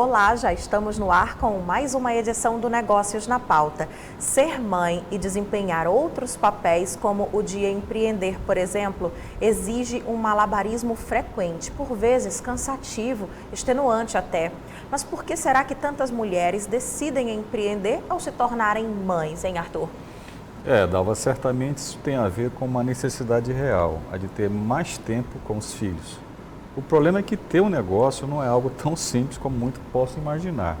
Olá, já estamos no ar com mais uma edição do Negócios na Pauta. Ser mãe e desempenhar outros papéis, como o de empreender, por exemplo, exige um malabarismo frequente, por vezes cansativo, extenuante até. Mas por que será que tantas mulheres decidem empreender ao se tornarem mães, hein, Arthur? Dalva, certamente isso tem a ver com uma necessidade real, a de ter mais tempo com os filhos. O problema é que ter um negócio não é algo tão simples como muitos possam imaginar.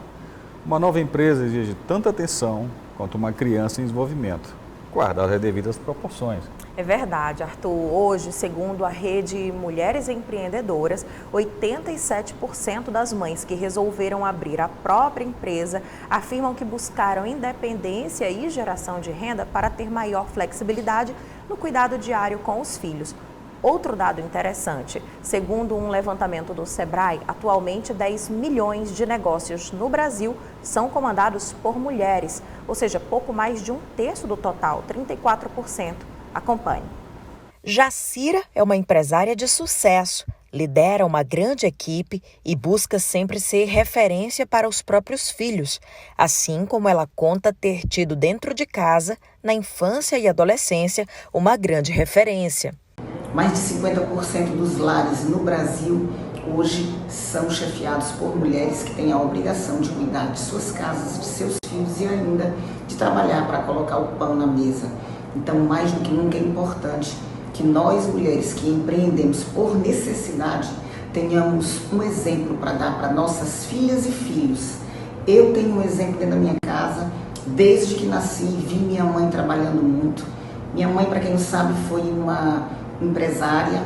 Uma nova empresa exige tanta atenção quanto uma criança em desenvolvimento, guardadas as devidas proporções. É verdade, Arthur. Hoje, segundo a rede Mulheres Empreendedoras, 87% das mães que resolveram abrir a própria empresa afirmam que buscaram independência e geração de renda para ter maior flexibilidade no cuidado diário com os filhos. Outro dado interessante, segundo um levantamento do Sebrae, atualmente 10 milhões de negócios no Brasil são comandados por mulheres, ou seja, pouco mais de um terço do total, 34%. Acompanhe. Jacira é uma empresária de sucesso, lidera uma grande equipe e busca sempre ser referência para os próprios filhos, assim como ela conta ter tido dentro de casa, na infância e adolescência, uma grande referência. Mais de 50% dos lares no Brasil hoje são chefiados por mulheres que têm a obrigação de cuidar de suas casas, de seus filhos e ainda de trabalhar para colocar o pão na mesa. Então, mais do que nunca é importante que nós, mulheres que empreendemos por necessidade, tenhamos um exemplo para dar para nossas filhas e filhos. Eu tenho um exemplo dentro da minha casa, desde que nasci, vi minha mãe trabalhando muito. Minha mãe, para quem não sabe, foi uma empresária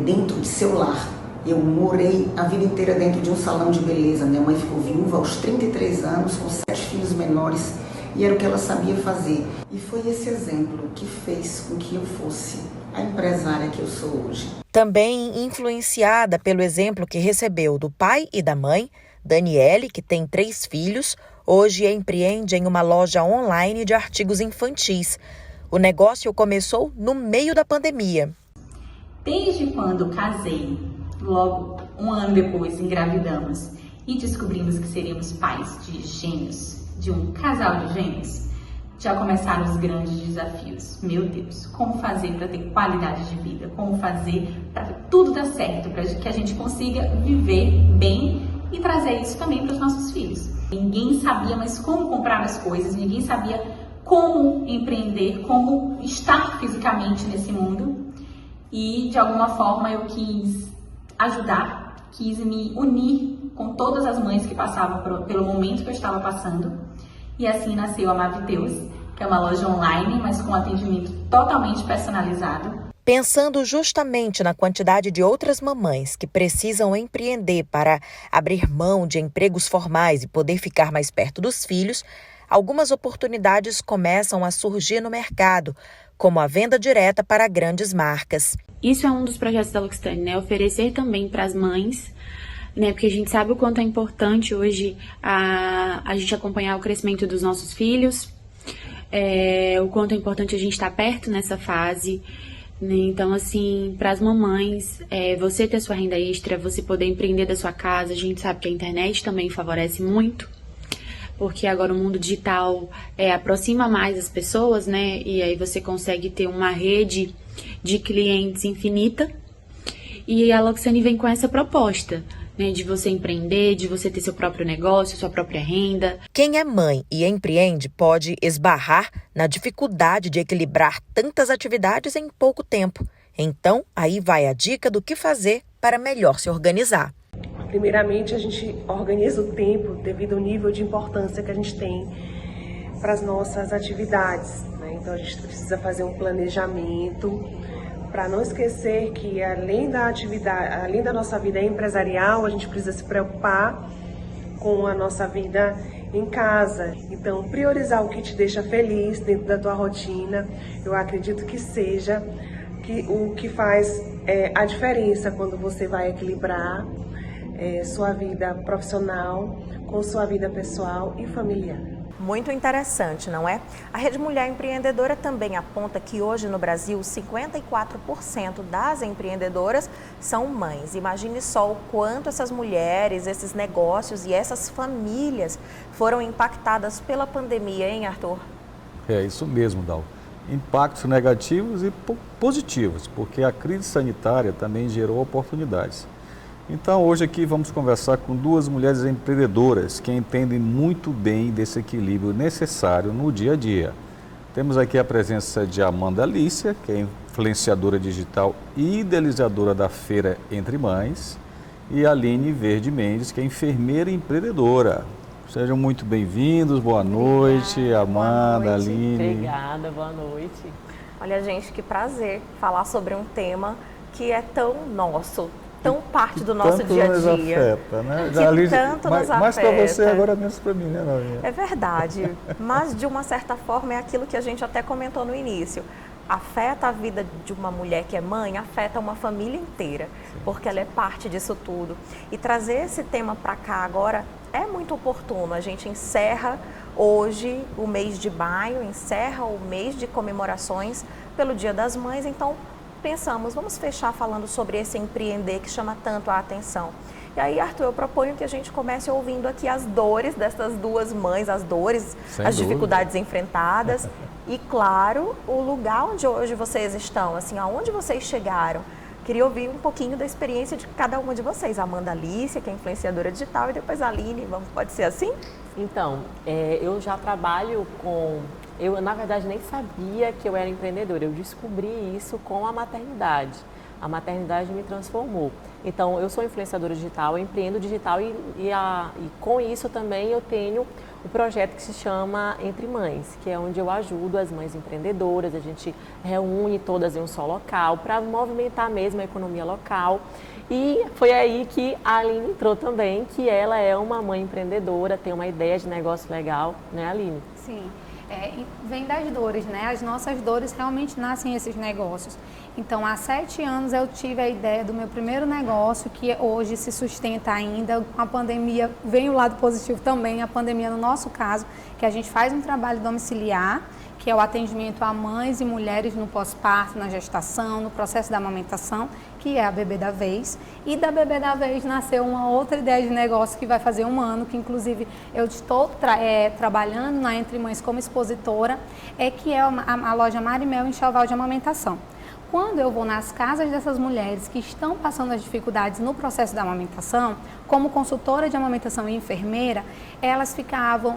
dentro de seu lar. Eu morei a vida inteira dentro de um salão de beleza. Minha mãe ficou viúva aos 33 anos, com 7 filhos menores, e era o que ela sabia fazer. E foi esse exemplo que fez com que eu fosse a empresária que eu sou hoje. Também influenciada pelo exemplo que recebeu do pai e da mãe, Daniele, que tem 3 filhos, hoje empreende em uma loja online de artigos infantis. O negócio começou no meio da pandemia. Desde quando casei, logo um ano depois engravidamos e descobrimos que seríamos pais de gêmeos, de um casal de gêmeos, já começaram os grandes desafios. Meu Deus, como fazer para ter qualidade de vida? Como fazer para tudo dar certo, para que a gente consiga viver bem e trazer isso também para os nossos filhos. Ninguém sabia mais como comprar as coisas, ninguém sabia como empreender, como estar fisicamente nesse mundo. E, de alguma forma, eu quis ajudar, quis me unir com todas as mães que passavam pelo momento que eu estava passando. E assim nasceu a Maviteus, que é uma loja online, mas com atendimento totalmente personalizado. Pensando justamente na quantidade de outras mamães que precisam empreender para abrir mão de empregos formais e poder ficar mais perto dos filhos, algumas oportunidades começam a surgir no mercado, como a venda direta para grandes marcas. Isso é um dos projetos da L'Occitane, né? Oferecer também para as mães, né? Porque a gente sabe o quanto é importante hoje a gente acompanhar o crescimento dos nossos filhos, o quanto é importante a gente estar perto nessa fase, né? Então, assim, para as mamães, você ter sua renda extra, você poder empreender da sua casa, a gente sabe que a internet também favorece muito, porque agora o mundo digital aproxima mais as pessoas, né? E aí você consegue ter uma rede de clientes infinita. E a L'Occitane vem com essa proposta, né? De você empreender, de você ter seu próprio negócio, sua própria renda. Quem é mãe e empreende pode esbarrar na dificuldade de equilibrar tantas atividades em pouco tempo. Então, aí vai a dica do que fazer para melhor se organizar. Primeiramente, a gente organiza o tempo devido ao nível de importância que a gente tem para as nossas atividades, né? Então, a gente precisa fazer um planejamento para não esquecer que, além da atividade, além da nossa vida empresarial, a gente precisa se preocupar com a nossa vida em casa. Então, priorizar o que te deixa feliz dentro da tua rotina, eu acredito que seja o que faz a diferença quando você vai equilibrar sua vida profissional com sua vida pessoal e familiar. Muito interessante, não é? A Rede Mulher Empreendedora também aponta que hoje no Brasil 54% das empreendedoras são mães. Imagine só o quanto essas mulheres, esses negócios e essas famílias foram impactadas pela pandemia, hein, Arthur? É isso mesmo, Dal. Impactos negativos e positivos, porque a crise sanitária também gerou oportunidades. Então, hoje aqui vamos conversar com duas mulheres empreendedoras que entendem muito bem desse equilíbrio necessário no dia a dia. Temos aqui a presença de Amanda Alícia, que é influenciadora digital e idealizadora da Feira Entre Mães, e a Aline Verde Mendes, que é enfermeira e empreendedora. Sejam muito bem-vindos, boa noite, Amanda, boa noite. Aline. Obrigada, boa noite. Olha, gente, que prazer falar sobre um tema que é tão nosso, tão parte do nosso dia a dia. Tanto nos afeta, né? Que tanto nos afeta. Mais para você, agora menos para mim, né, Novinha? É verdade, mas de uma certa forma é aquilo que a gente até comentou no início. Afeta a vida de uma mulher que é mãe, afeta uma família inteira, porque ela é parte disso tudo. E trazer esse tema para cá agora é muito oportuno. A gente encerra hoje o mês de maio, encerra o mês de comemorações pelo Dia das Mães, então pensamos, vamos fechar falando sobre esse empreender que chama tanto a atenção. E aí, Arthur, eu proponho que a gente comece ouvindo aqui as dores dessas duas mães, as dores, as dificuldades enfrentadas e, claro, o lugar onde hoje vocês estão, assim, aonde vocês chegaram. Queria ouvir um pouquinho da experiência de cada uma de vocês. A Amanda Alícia, que é influenciadora digital, e depois a Aline, pode ser assim? Então, eu já trabalho com... Eu, na verdade, nem sabia que eu era empreendedora. Eu descobri isso com a maternidade. A maternidade me transformou. Então, eu sou influenciadora digital, eu empreendo digital e com isso também eu tenho o projeto que se chama Entre Mães, que é onde eu ajudo as mães empreendedoras, a gente reúne todas em um só local para movimentar mesmo a economia local. E foi aí que a Aline entrou também, que ela é uma mãe empreendedora, tem uma ideia de negócio legal, né, Aline? Sim. Vem das dores, né? As nossas dores realmente nascem esses negócios. Então, há 7 anos eu tive a ideia do meu primeiro negócio, que hoje se sustenta ainda. Com a pandemia, vem o lado positivo também, a pandemia no nosso caso, que a gente faz um trabalho domiciliar, que é o atendimento a mães e mulheres no pós-parto, na gestação, no processo da amamentação, que é a Bebê da Vez. E da Bebê da Vez nasceu uma outra ideia de negócio que vai fazer 1 ano, que inclusive eu estou trabalhando na Entre Mães como expositora, que é a loja Marimel Enxoval de Amamentação. Quando eu vou nas casas dessas mulheres que estão passando as dificuldades no processo da amamentação, como consultora de amamentação e enfermeira, elas ficavam,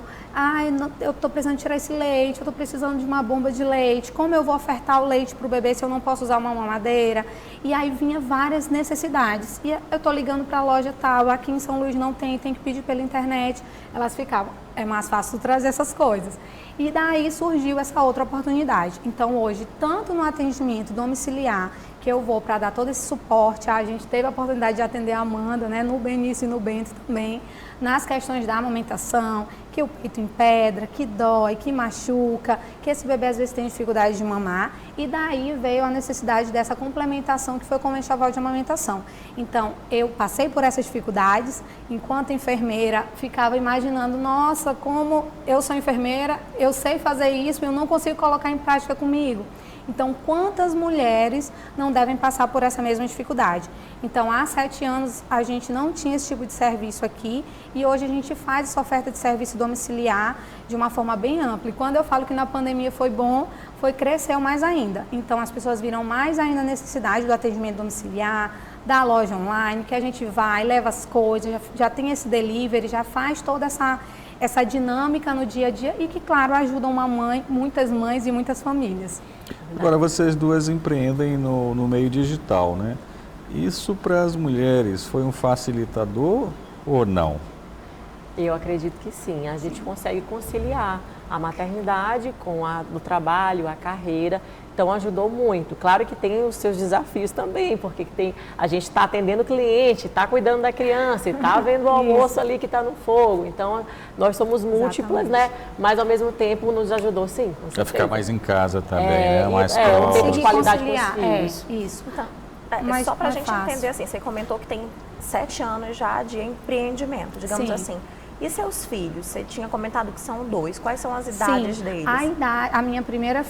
eu estou precisando tirar esse leite, eu estou precisando de uma bomba de leite, como eu vou ofertar o leite para o bebê se eu não posso usar uma mamadeira? E aí vinha várias necessidades. E eu estou ligando para a loja tal, aqui em São Luís não tem que pedir pela internet. Elas ficavam, é mais fácil trazer essas coisas. E daí surgiu essa outra oportunidade. Então hoje, tanto no atendimento domiciliar, que eu vou para dar todo esse suporte, a gente teve a oportunidade de atender a Amanda, né, no Benício e no Bento também, nas questões da amamentação, que o peito empedra, que dói, que machuca, que esse bebê às vezes tem dificuldade de mamar, e daí veio a necessidade dessa complementação que foi com o enxoval de amamentação. Então, eu passei por essas dificuldades, enquanto enfermeira, ficava imaginando, nossa, como eu sou enfermeira, eu sei fazer isso, eu não consigo colocar em prática comigo. Então, quantas mulheres não devem passar por essa mesma dificuldade? Então, há 7 anos a gente não tinha esse tipo de serviço aqui e hoje a gente faz essa oferta de serviço domiciliar de uma forma bem ampla. E quando eu falo que na pandemia foi bom, cresceu mais ainda. Então, as pessoas viram mais ainda a necessidade do atendimento domiciliar, da loja online, que a gente vai, leva as coisas, já tem esse delivery, já faz toda essa dinâmica no dia a dia e que, claro, ajuda muitas mães e muitas famílias. Agora, vocês duas empreendem no meio digital, né? Isso para as mulheres foi um facilitador ou não? Eu acredito que sim. A gente consegue conciliar a maternidade com o trabalho, a carreira. Então, ajudou muito. Claro que tem os seus desafios também, porque a gente está atendendo o cliente, está cuidando da criança, está vendo o almoço ali que está no fogo. Então, nós somos múltiplas, né? Mas, ao mesmo tempo, nos ajudou, sim. Vai ficar mais em casa também, né? Mais próximo. Um tempo de qualidade com os filhos. Isso. Então, só para a gente entender, assim, você comentou que tem 7 anos já de empreendimento, digamos assim. E seus filhos? Você tinha comentado que são 2. Quais são as idades deles? A minha primeira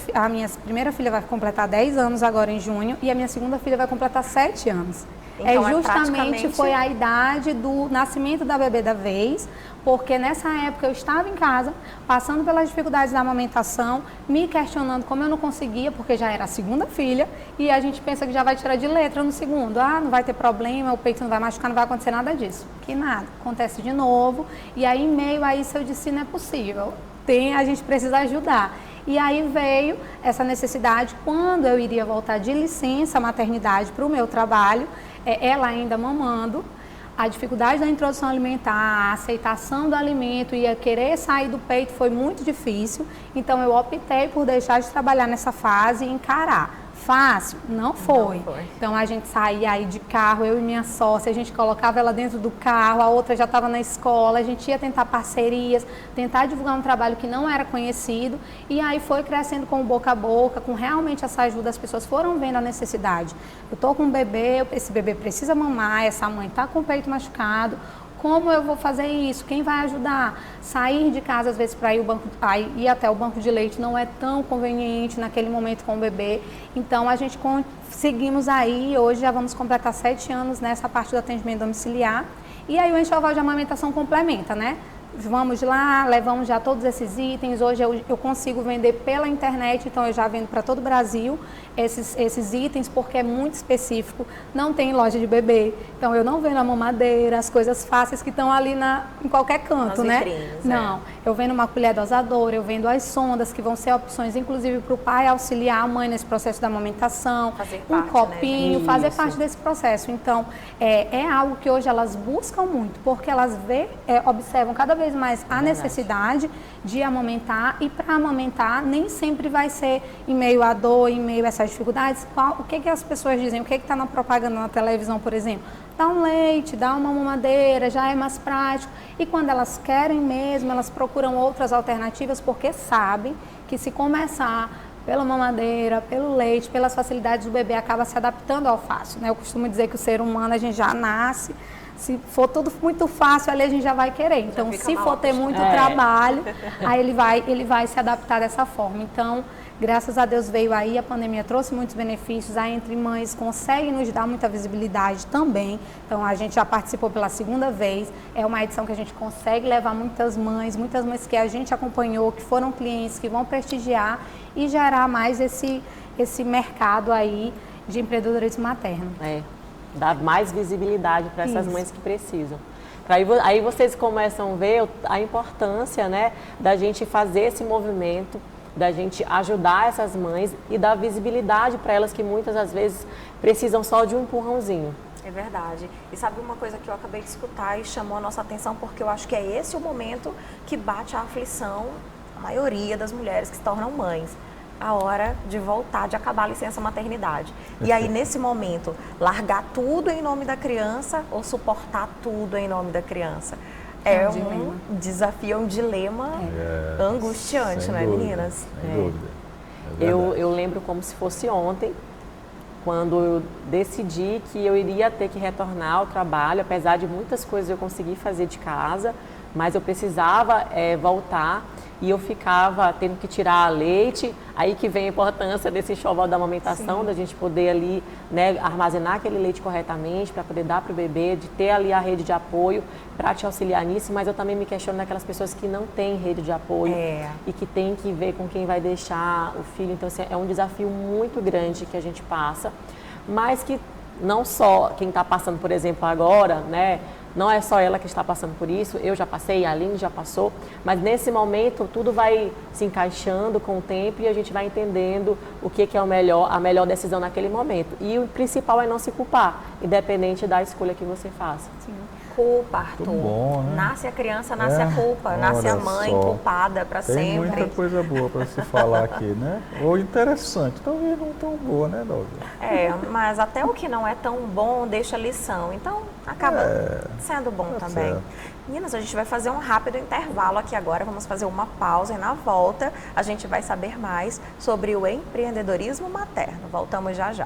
filha vai completar 10 anos agora em junho e a minha segunda filha vai completar 7 anos. Então, Justamente foi a idade do nascimento da bebê da vez, porque nessa época eu estava em casa, passando pelas dificuldades da amamentação, me questionando como eu não conseguia, porque já era a segunda filha, e a gente pensa que já vai tirar de letra no segundo. Não vai ter problema, o peito não vai machucar, não vai acontecer nada disso. Que nada, acontece de novo, e aí em meio a isso eu disse, não é possível, a gente precisa ajudar. E aí veio essa necessidade, quando eu iria voltar de licença maternidade para o meu trabalho, ela ainda mamando, a dificuldade da introdução alimentar, a aceitação do alimento e a querer sair do peito foi muito difícil, então eu optei por deixar de trabalhar nessa fase e encarar. Fácil? Não foi. Então a gente saía aí de carro, eu e minha sócia, a gente colocava ela dentro do carro, a outra já estava na escola, a gente ia tentar parcerias, tentar divulgar um trabalho que não era conhecido, e aí foi crescendo com o boca a boca, com realmente essa ajuda, as pessoas foram vendo a necessidade. Eu tô com um bebê, esse bebê precisa mamar, essa mãe está com o peito machucado, como eu vou fazer isso? Quem vai ajudar? Sair de casa, às vezes, para ir até o banco de leite não é tão conveniente naquele momento com o bebê. Então, a gente seguimos aí, hoje já vamos completar 7 anos nessa parte do atendimento domiciliar. E aí o enxoval de amamentação complementa, né? Vamos lá, levamos já todos esses itens. Hoje eu consigo vender pela internet, então eu já vendo para todo o Brasil esses itens, porque é muito específico. Não tem loja de bebê, então eu não vendo a mamadeira, as coisas fáceis que estão ali em qualquer canto, né? Não, eu vendo uma colher dosadora, eu vendo as sondas, que vão ser opções, inclusive para o pai auxiliar a mãe nesse processo da amamentação, um copinho, né? Fazer parte desse processo. Então, é algo que hoje elas buscam muito, porque elas observam cada vez mais a necessidade de amamentar, e para amamentar nem sempre vai ser em meio à dor, em meio a essas dificuldades. O que as pessoas dizem? O que está na propaganda na televisão, por exemplo? Dá um leite, dá uma mamadeira, já é mais prático. E quando elas querem mesmo, elas procuram outras alternativas, porque sabem que se começar pela mamadeira, pelo leite, pelas facilidades, o bebê acaba se adaptando ao fácil, né? Eu costumo dizer que o ser humano, a gente já nasce, se for tudo muito fácil, ali a gente já vai querer. Então, se for ter muito trabalho, aí ele vai se adaptar dessa forma. Então, graças a Deus veio aí, a pandemia trouxe muitos benefícios, a Entre Mães consegue nos dar muita visibilidade também. Então, a gente já participou pela segunda vez, é uma edição que a gente consegue levar muitas mães que a gente acompanhou, que foram clientes, que vão prestigiar e gerar mais esse mercado aí de empreendedorismo materno. Dar mais visibilidade para essas mães que precisam. Aí vocês começam a ver a importância, né, da gente fazer esse movimento, da gente ajudar essas mães e dar visibilidade para elas que muitas das vezes precisam só de um empurrãozinho. É verdade. E sabe uma coisa que eu acabei de escutar e chamou a nossa atenção, porque eu acho que é esse o momento que bate a aflição a maioria das mulheres que se tornam mães. A hora de voltar, de acabar a licença maternidade. E aí, nesse momento, largar tudo em nome da criança ou suportar tudo em nome da criança? É um desafio, um dilema angustiante, né, meninas? Sem dúvida. Eu lembro como se fosse ontem, quando eu decidi que eu iria ter que retornar ao trabalho, apesar de muitas coisas eu consegui fazer de casa, mas eu precisava voltar. E eu ficava tendo que tirar leite, aí que vem a importância desse enxoval da amamentação, da gente poder ali, né, armazenar aquele leite corretamente para poder dar para o bebê, de ter ali a rede de apoio para te auxiliar nisso, mas eu também me questiono daquelas pessoas que não têm rede de apoio e que tem que ver com quem vai deixar o filho. Então, assim, é um desafio muito grande que a gente passa, mas que não só quem está passando, por exemplo, agora, né, não é só ela que está passando por isso, eu já passei, a Aline já passou, mas nesse momento tudo vai se encaixando com o tempo e a gente vai entendendo o que é a melhor decisão naquele momento. E o principal é não se culpar, independente da escolha que você faça. Sim. Culpa, Arthur. Bom, né? Nasce a criança, nasce a culpa, nasce a mãe culpada para sempre. Tem muita coisa boa para se falar aqui, né? Ou interessante, talvez não tão boa, né, Dóvia? Mas até o que não é tão bom deixa lição, então acaba sendo bom também. Certo. Meninas, a gente vai fazer um rápido intervalo aqui agora, vamos fazer uma pausa e na volta a gente vai saber mais sobre o empreendedorismo materno. Voltamos já já.